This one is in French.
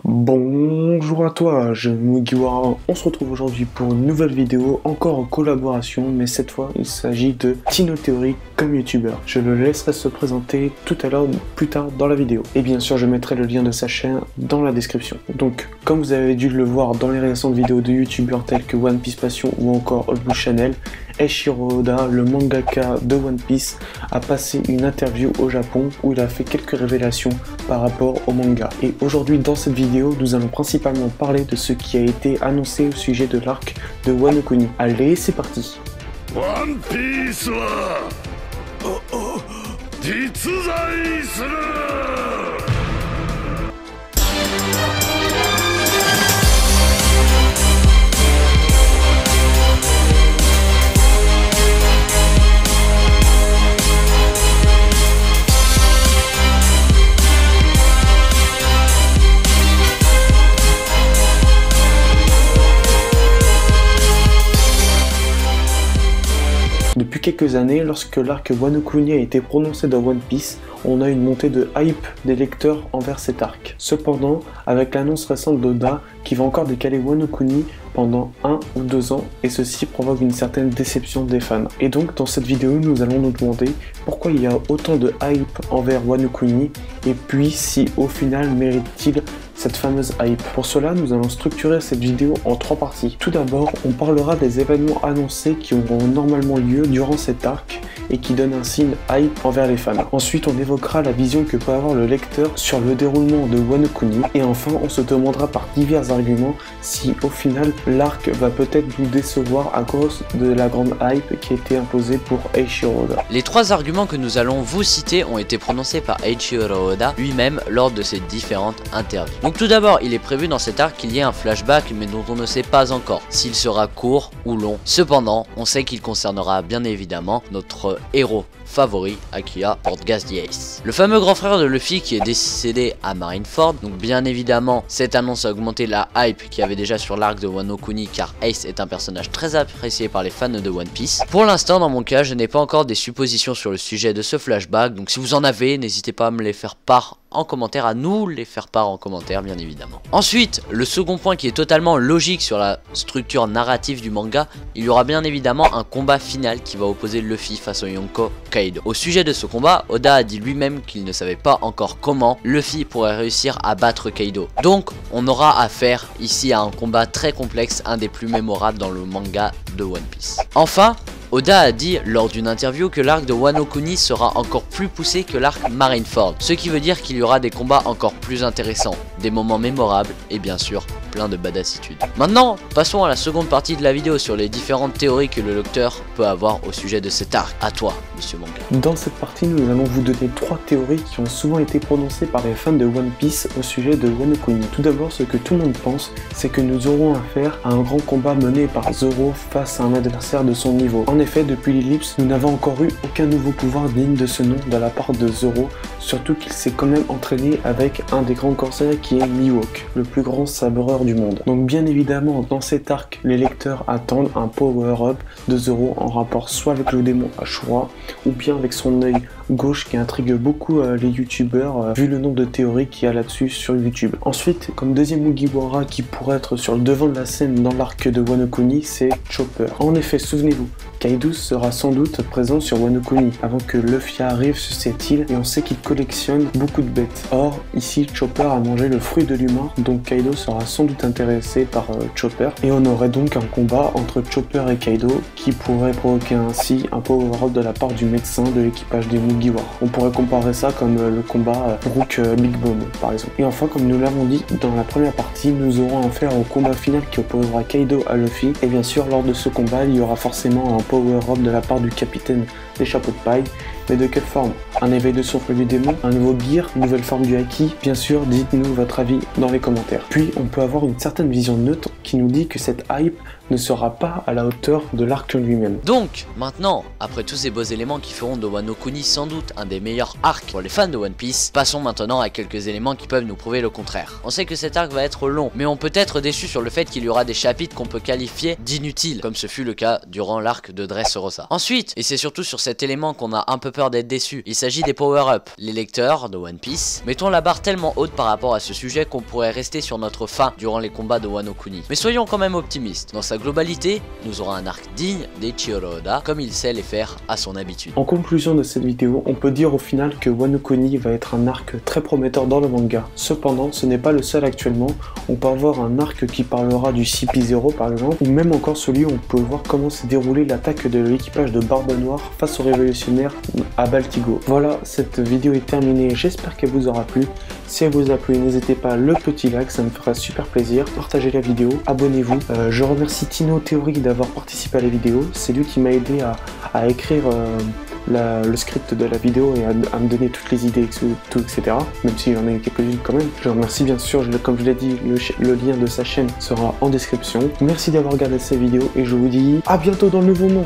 Bonjour à toi, je Mugiwara. On se retrouve aujourd'hui pour une nouvelle vidéo, encore en collaboration, mais cette fois il s'agit de Tino Theory comme youtubeur. Je le laisserai se présenter tout à l'heure, plus tard dans la vidéo. Et bien sûr, je mettrai le lien de sa chaîne dans la description. Donc, comme vous avez dû le voir dans les récentes vidéos de youtubeurs tels que One Piece Passion ou encore Old Blue Channel, Eiichiro Oda, le mangaka de One Piece, a passé une interview au Japon où il a fait quelques révélations par rapport au manga. Et aujourd'hui, dans cette vidéo, nous allons principalement parler de ce qui a été annoncé au sujet de l'arc de Wano Kuni. Allez, c'est parti. One Piece wa jitsuzai suru. Depuis quelques années, lorsque l'arc Wano Kuni a été prononcé dans One Piece, on a une montée de hype des lecteurs envers cet arc. Cependant, avec l'annonce récente d'Oda qui va encore décaler Wano Kuni pendant 1 ou 2 ans, et ceci provoque une certaine déception des fans. Et donc dans cette vidéo, nous allons nous demander pourquoi il y a autant de hype envers Wano Kuni, et puis si au final mérite-t-il cette fameuse hype. Pour cela, nous allons structurer cette vidéo en 3 parties. Tout d'abord, on parlera des événements annoncés qui auront normalement lieu durant cet arc et qui donnent un signe hype envers les fans. Ensuite, on évoquera la vision que peut avoir le lecteur sur le déroulement de Wano Kuni. Et enfin, on se demandera par divers arguments si au final l'arc va peut-être nous décevoir à cause de la grande hype qui a été imposée pour Eiichiro Oda. Les 3 arguments que nous allons vous citer ont été prononcés par Eiichiro Oda lui-même lors de ses différentes interviews. Donc tout d'abord, il est prévu dans cet arc qu'il y ait un flashback, mais dont on ne sait pas encore s'il sera court ou long. Cependant, on sait qu'il concernera bien évidemment notre héros favori, Akira Portgas the Ace. Le fameux grand frère de Luffy qui est décédé à Marineford. Donc bien évidemment, cette annonce a augmenté la hype qu'il y avait déjà sur l'arc de Wano Kuni, car Ace est un personnage très apprécié par les fans de One Piece. Pour l'instant, dans mon cas, je n'ai pas encore des suppositions sur le sujet de ce flashback, donc si vous en avez, n'hésitez pas à me les faire part en commentaire, à nous les faire part en commentaire bien évidemment. Ensuite, le second point qui est totalement logique sur la structure narrative du manga, il y aura bien évidemment un combat final qui va opposer Luffy face au Yonko Kaido. Au sujet de ce combat, Oda a dit lui-même qu'il ne savait pas encore comment Luffy pourrait réussir à battre Kaido. Donc on aura affaire ici à un combat très complexe, un des plus mémorables dans le manga de One Piece. Enfin, Oda a dit lors d'une interview que l'arc de Wano Kuni sera encore plus poussé que l'arc Marineford, ce qui veut dire qu'il y aura des combats encore plus intéressants, des moments mémorables et bien sûr plein de badassitude. Maintenant, passons à la seconde partie de la vidéo sur les différentes théories que le lecteur peut avoir au sujet de cet arc. À toi, monsieur Manga. Dans cette partie, nous allons vous donner 3 théories qui ont souvent été prononcées par les fans de One Piece au sujet de Wano Kuni. Tout d'abord, ce que tout le monde pense, c'est que nous aurons affaire à un grand combat mené par Zoro face à un adversaire de son niveau. En effet, depuis l'ellipse, nous n'avons encore eu aucun nouveau pouvoir digne de ce nom de la part de Zoro, surtout qu'il s'est quand même entraîné avec un des grands corsaires qui est Mihawk, le plus grand sabreur du monde. Donc bien évidemment, dans cet arc, les lecteurs attendent un power-up de Zoro en rapport soit avec le démon Ashura, ou bien avec son œil gauche qui intrigue beaucoup les youtubeurs vu le nombre de théories qu'il y a là-dessus sur YouTube. Ensuite, comme deuxième Mugiwara qui pourrait être sur le devant de la scène dans l'arc de Wano Kuni, c'est Chopper. En effet, souvenez-vous, Kaido sera sans doute présent sur Wano Kuni avant que Luffy arrive sur cette île, et on sait qu'il collectionne beaucoup de bêtes. Or, ici, Chopper a mangé le fruit de l'humain, donc Kaido sera sans doute intéressé par Chopper, et on aurait donc un combat entre Chopper et Kaido qui pourrait provoquer ainsi un power-up de la part du médecin de l'équipage des Mugiwara. On pourrait comparer ça comme le combat Brook Big Bone par exemple. Et enfin, comme nous l'avons dit dans la première partie, nous aurons affaire au combat final qui opposera Kaido à Luffy, et bien sûr lors de ce combat il y aura forcément un power-up de la part du capitaine des chapeaux de paille. Mais de quelle forme? Un éveil de souffle du démon? Un nouveau gear? Une nouvelle forme du haki? Bien sûr, dites-nous votre avis dans les commentaires. Puis on peut avoir une certaine vision neutre qui nous dit que cette hype ne sera pas à la hauteur de l'arc lui-même. Donc, maintenant, après tous ces beaux éléments qui feront de Wano Kuni sans doute un des meilleurs arcs pour les fans de One Piece, passons maintenant à quelques éléments qui peuvent nous prouver le contraire. On sait que cet arc va être long, mais on peut être déçu sur le fait qu'il y aura des chapitres qu'on peut qualifier d'inutiles, comme ce fut le cas durant l'arc de Dressrosa. Ensuite, et c'est surtout sur cet élément qu'on a un peu peur d'être déçus. Il s'agit des power-up. Les lecteurs de One Piece, mettons la barre tellement haute par rapport à ce sujet qu'on pourrait rester sur notre faim durant les combats de Wano Kuni. Mais soyons quand même optimistes. Dans sa globalité, nous aurons un arc digne d'Eiichiro Oda, comme il sait les faire à son habitude. En conclusion de cette vidéo, on peut dire au final que Wano Kuni va être un arc très prometteur dans le manga. Cependant, ce n'est pas le seul actuellement. On peut avoir un arc qui parlera du CP0 par exemple, ou même encore celui où on peut voir comment s'est déroulée l'attaque de l'équipage de Barbe Noire face aux révolutionnaires à Baltigo. Voilà, cette vidéo est terminée, j'espère qu'elle vous aura plu. Si elle vous a plu, n'hésitez pas à le petit like, ça me fera super plaisir. Partagez la vidéo, abonnez-vous. Je remercie Tino Theory d'avoir participé à la vidéo. C'est lui qui m'a aidé à écrire le script de la vidéo et à me donner toutes les idées, etc. Même s'il y en a quelques-unes quand même. Je remercie bien sûr, comme je l'ai dit, le lien de sa chaîne sera en description. Merci d'avoir regardé cette vidéo et je vous dis à bientôt dans le nouveau monde.